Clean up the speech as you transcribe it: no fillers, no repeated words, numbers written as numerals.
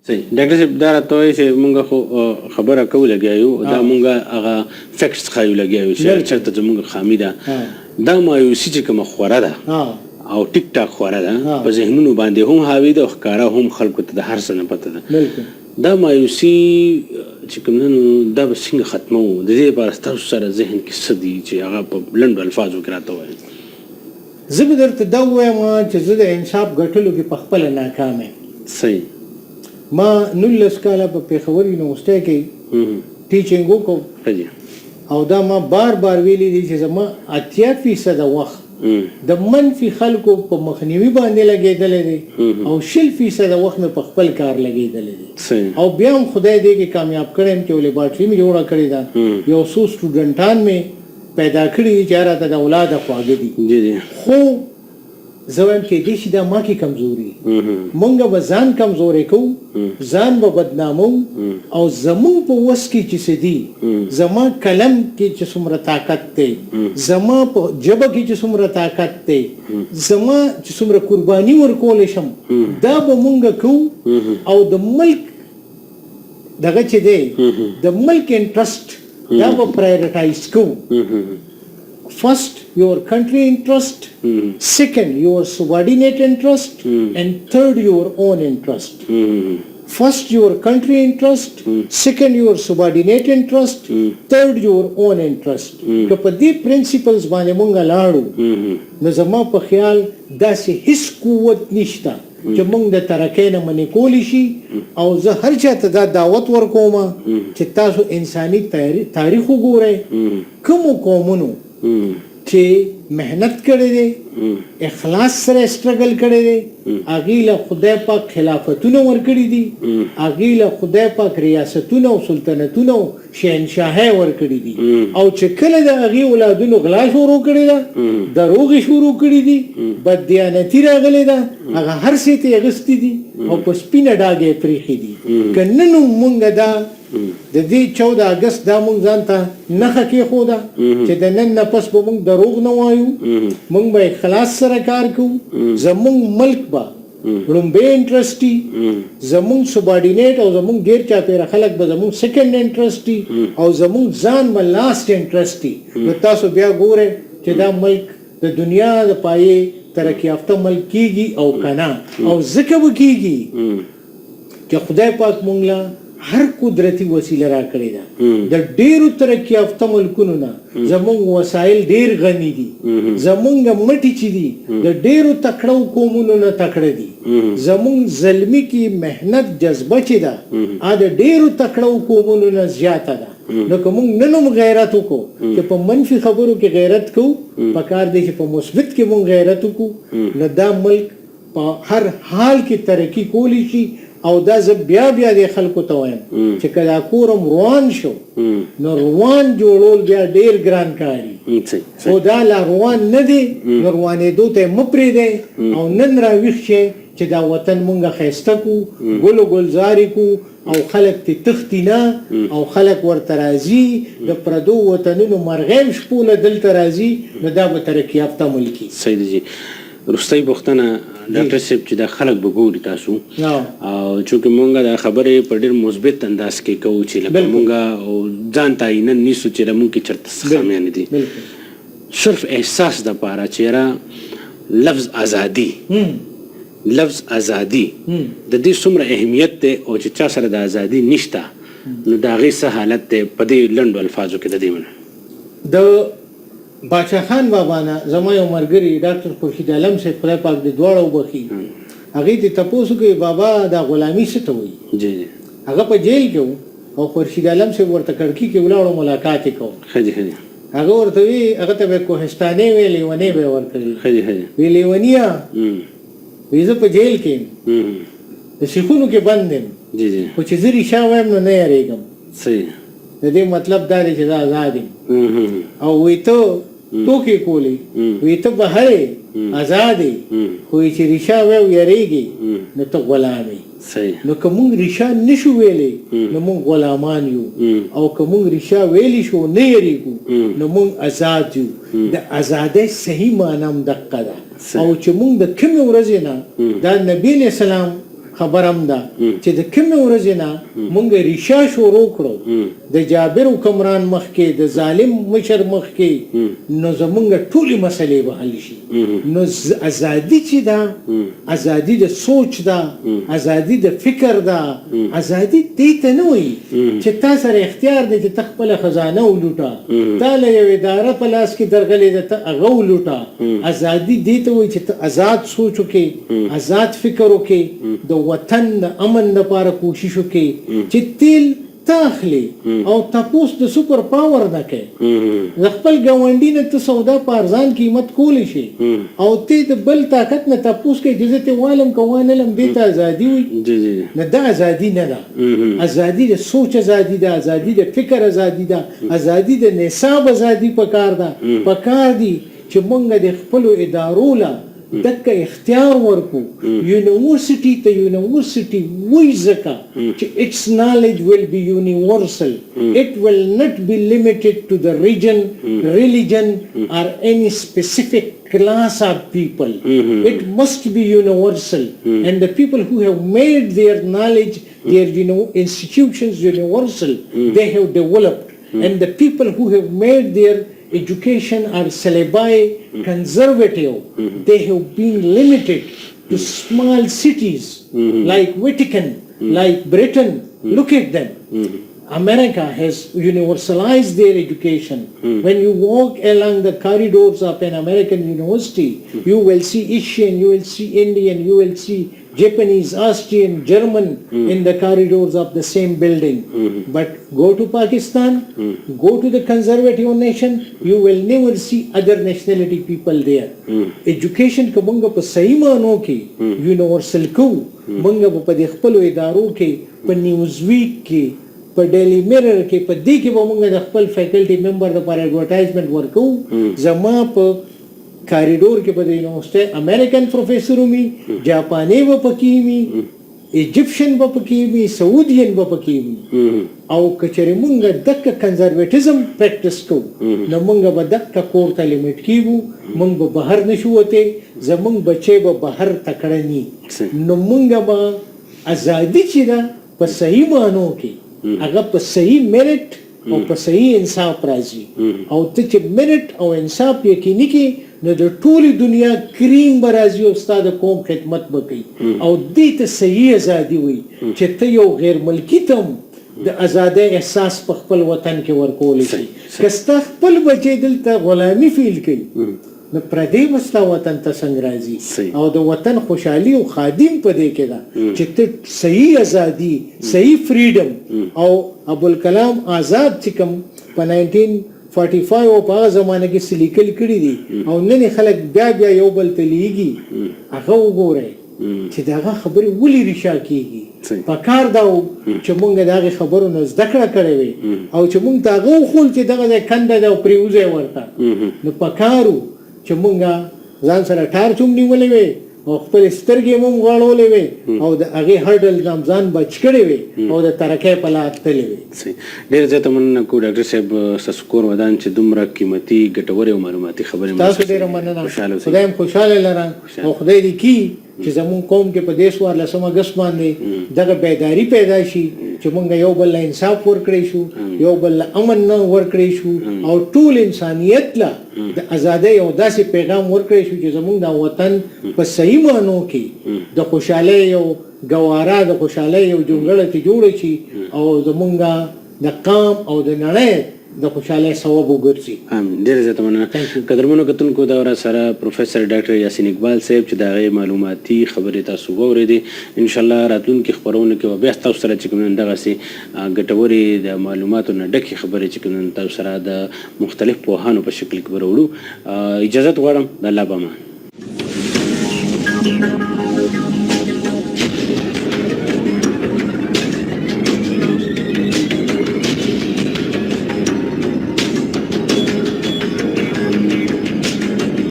صحیح ډاکټر صاحب دا راته وایي چې مونږ خو خبره کوو لګیا یو دا مونږ هغه فیکټس ښایو لګیا یو چې چېرته زمونږ خامي ده دا مایوسي چې کومه خوره ده او ټیک ټاک خوره ده په ذهنونو باندې هم حاوي ده او ښکاره هم خلکو ته د هر څه نه پته ده دا مایوسي چې کوم نن دا به څنګه ختموو د دې لپاره ستاسو سره ذهن کې څه دي چې هغه په لنډو الفاظو کې راته ووایي زه به درته دا ووایم چې زه د انصاف ګټلو کې په خپله ناکام یم صحیح ما 19 کاله په پېښور یونیورسټۍ کې ټیچینګ وکړو او دا ما بار بار ویلي دي چې زما 80% وخت د منفي خلکو په مخنیوي باندې لګېدلی دی او 60% وخت مې په خپل کار لګېدلی دی او بیا هم خدای دې کې کامیاب کړی یم چې لیبارټري مې جوړه کړې ده یو څو سټوډنټان مې پیدا کړي دي چې راته د اولاده خواږه دي خو زه وایم کېدای شي دا ما کې کمزوري مونږ به ځان کمزوری کوو ځان به بدنامو او زمونږ په وس کې چې څه دي زما کلم کې چې څومره طاقت دی زما په ژبه کې چې څومره طاقت دی زما چې څومره قرباني ورکولی شم دا به مونږ کوو او د ملک دغه چې دی د ملک انټرسټ دا به پرایورټایز کوو First, your country interest. Second, your subordinate interest. And third, your own interest. First, your country interest. Second, your subordinate interest. Third, your own interest. که په دې principles باندې مونږ لاړو نو زما په خیال داسې هیڅ قوت نشته چې مونږ د ترقۍ نه منې کولی شي او زه هر چاته دا دعوت ورکوم چې تاسو انساني تاریخ وګورئ کومو قومونو چې محنت کړی دی اخلاص سره سټرګل کړی دی هغې له خدای پاک خلافتونه ورکړي دي هغې له خدای پاک ریاستونه او سلطنتونه او شهنشاهۍ ورکړي دي او چې کله د هغې اولادونو غلا شروع کړې ده دروغې شروع کړي دي بددیانتي راغلې ده هغه هر څه یې اخیستي دي او په سپینه ډاګه یې پرېښي دي که نن مونږ دا د دې 14 اګست دا مونږ ځان ته نښه کېښوده چې د نن نه پس به مونږ دروغ نه وایو مونږ به اخلاص سره کار کوو زمونږ ملک به لومبی انټرسټي زمونږ سبارډینیټ او زمونږ ډېر چاپېره خلک به زمونږ سیکنډ انټرسټي او زمونږ ځان به لاست انټرسټي نو تاسو بیا ګورئ چې دا ملک د دنیا د پایې ترقي یافته ملک کېږي او که نه او ځکه به کېږي چې خدای پاک مونږ له هر قدرتی وسیله را کړې ده د ډېرو ترقي یافته ملکونو نه زمونږ وسایل ډېر غني دي زمونږ مټي چې دي د ډېرو تکړو قومونو نه تکړه دي زمونږ زلمي کې محنت جذبه چې ده د ډېرو تکړو قومونو نه زیاته ده نو که مونږ نن هم غیرت وکړو چې په منفي خبرو کې غیرت کوو پکار دی چې په مثبت کې مونږ غیرت وکړو نو دا ملک په هر حال کې ترقي کولی شي او دا زه بیا د خلکو ته وایم چې که دا کورم روان شو نو روان جوړول بیا ډېر ګران کاري خو دا لا روان نه دی نو روانېدو ته یې مه پرېږدئ او نن راویښ شئ چې دا وطن مونږ ښایسته کړو ګل و ګلزارې کړو او خلک ترې تښتي نه او خلک ورته راځي د پردو وطنونو مرغۍ شپونه دلته راځي نو دا به ترقي یافته ملک وي. صحیح دی جی. وروستۍ پوښتنه ډاکټر صاحب چې دا خلک به ګوري تاسو او چونکې مونږ دا خبرې په ډېر مثبت انداز کې کوو چې لکه مونږ ځان تعینه نیسو چې مونږ کې چېرته څه خامیانې دي صرف احساس دپاره چېرې لفظ ازادي لفظ ازادي د دې څومره اهمیت دی او چې چا سره د ازادي نشته نو د هغې څه حالت دی په دې لنډو الفاظو کې د دې د باچا خان بابا نه زما یو ملګري ډاکټر خورشید عالم صاحب خدای پاک دې دواړه وبخي هغې ته تپوس وکړي بابا دا غلامي څه ته وایي هغه په جیل کې و او خورشید عالم صاحب ورته کړکۍ کې ولاړو ملاقات یې کوو هغه ورته وی هغه ته به کوهستانۍ وی لیونۍ به یې ورکوي وی لیونیه وی زه په جیل کې یم د سیخونو کې بند یم خو چې زه ریښه وایم نو نه یېرېږم د دې مطلب دا دی چې زه آزاد یم او وی ته ټوکې کولې وی ته بهر یې آزاد یې خو چې ریښه وایو یېرېږي نو ته غلام یې نو که مونږ ریښه نشو ویلی نو مونږ غلامان یو او که مونږ ریښه ویلی شو نه یېرېږو نو مونږ آزاد یو د ازادۍ صحیح معنی هم دقه ده او چې مونږ د کومې ورځې نه دا نبي علیه السلام خبر هم ده چې د کومې ورځې نه مونږ ریشا شروع کړو د جابر حکمران مخکې د ظالم مشر مخکې نو زمونږ ټولې مسلې به حل شي نو ازادي چې ده ازادي د سوچ ده ازادي د فکر ده ازادي دې ته نه وایي چې تا سره اختیار دی چې ته خپله خزانه ولوټه تا له یو اداره په لاس کې درغلې ده ته هغه ولوټه ازادي دې ته وایي چې ته آزاد سوچ وکړې آزاد فکر وکړې د وطن د امن لپاره کوشش وکړي چې تیل تاخلي او تاسو د سپر پاور نه کوي خپل ګاونډي نه ته سودا په ارزان قیمت کولی شي او ته د بل طاقت نه تاسو کې اجازه ته والم کوانلم دې ته ازادي وي نه دا ازادي نه ده ازادي د سوچ ازادي ده ازادي د فکر ازادي ده ازادي د نصاب ازادي پکار ده پکار دي چې مونږ د خپل ادارو لا دک اختیار ورکو یونیورسيټي ته یونیورسيټي وای زکه چې its knowledge will be universal it will not be limited to the region religion or any specific class of people it must be universal and the people who have made their knowledge their institutions universal they have developed and the people who have made their education are syllabi conservative they have been limited to small cities like Vatican like Britain look at them America has universalized their education when you walk along the corridors of an American university you will see Asian you will see Indian you will see Japanese, Austrian, German in the corridors of the same building. But go to Pakistan, go to the conservative nation, you will never see other nationality people there. Education ka manga pa sahi maano ki universal ko, manga pa khpalo idaro ke, pa Newsweek ke, pa Daily Mirror ke, pa di ke pa manga khpal faculty member da par advertisement worko, zama pa کاریډور کې په د یونیورسيټي امریکن پروفیسر ومي جاپاني و پکې ومي ایجپشن و پکې ومي سعودین و پکې ومي او کچره مونږ دک کنزرویټیزم پریکټیس کو نو مونږ به دک کور ته لیمټ کیو مونږ به بهر نشو وته زمونږ بچي به بهر تکړنی نو مونږ به ازادي چې دا په صحیح مانو کې هغه په صحیح میرټ او په صحیح انصاف راځي او ته چې میرټ او انصاف یقیني کې نو د ټولي دنیا کریم برازي او استاد قوم خدمت وکي او دې ته صحیح ازادي وي چې ته یو غیر ملکی تم د ازادۍ احساس په خپل وطن کې ورکول شي کستا خپل بچي دلته غلامي فیل کوي نو پردی وستا وطن ته څنګه راځي او د وطن خوشحالي او خادم پدې کې دا چې ته صحیح ازادي صحیح فریډم او ابوالکلام آزاد چې کوم په 1945 او په زمانه کې سلیکل کړی دي او نن خلک بیا یو بل تلیږي هغه وګورئ چې داغه خبرې ولې ریشا کیږي پکار دا چې مونږ داغه خبرو نه زده کړه کړې وي او چې مونږ داغه خول چې دغه کنده دا پریوزه ورته نو پکارو چې مونږ ځان سره ټار چوم نیولې وي او خپل سترګې مونږ غاړولې وي او د هغه هډل ځان بچ کړې وي او د ترکه په لار تلې وي ډېر زیاته مننه کو ډاکټر صاحب سسکور ودان چې دومره قیمتي ګټورې او معلوماتي خبرې تاسو ډېر مننه خدایم خوشاله لرم او خدای دې کی چې زمون قوم کې په دیش وار لسم اگست باندې دغه بیداری پیدا شي چې مونږ یو بل انصاف ورکړی شو یو بل امن ورکړی شو او ټول انسانیت لا د ازادۍ او داسې پیغام ورکړی شو چې زمونږ د وطن په صحیح معنو کې د خوشاله یو ګوارا د خوشاله یو جونګړه کې جوړ شي او زمونږ د قام او د نړۍ د خوشاله ثواب وګرځي امين ډیر زیاته مننه قدرمنو کتونکو دا ور سره پروفیسور ډاکټر یاسین اقبال صاحب چې دا غي معلوماتي خبرې تاسو غوړې ان شاء الله راتلونکي خبرونه کې بیا تاسو سره چې کوم دغه سي ګټوري د معلوماتو نه ډکه خبرې چې کوم تاسو سره د مختلف پوهانو په شکل کې وروړو اجازه غواړم د الله پامان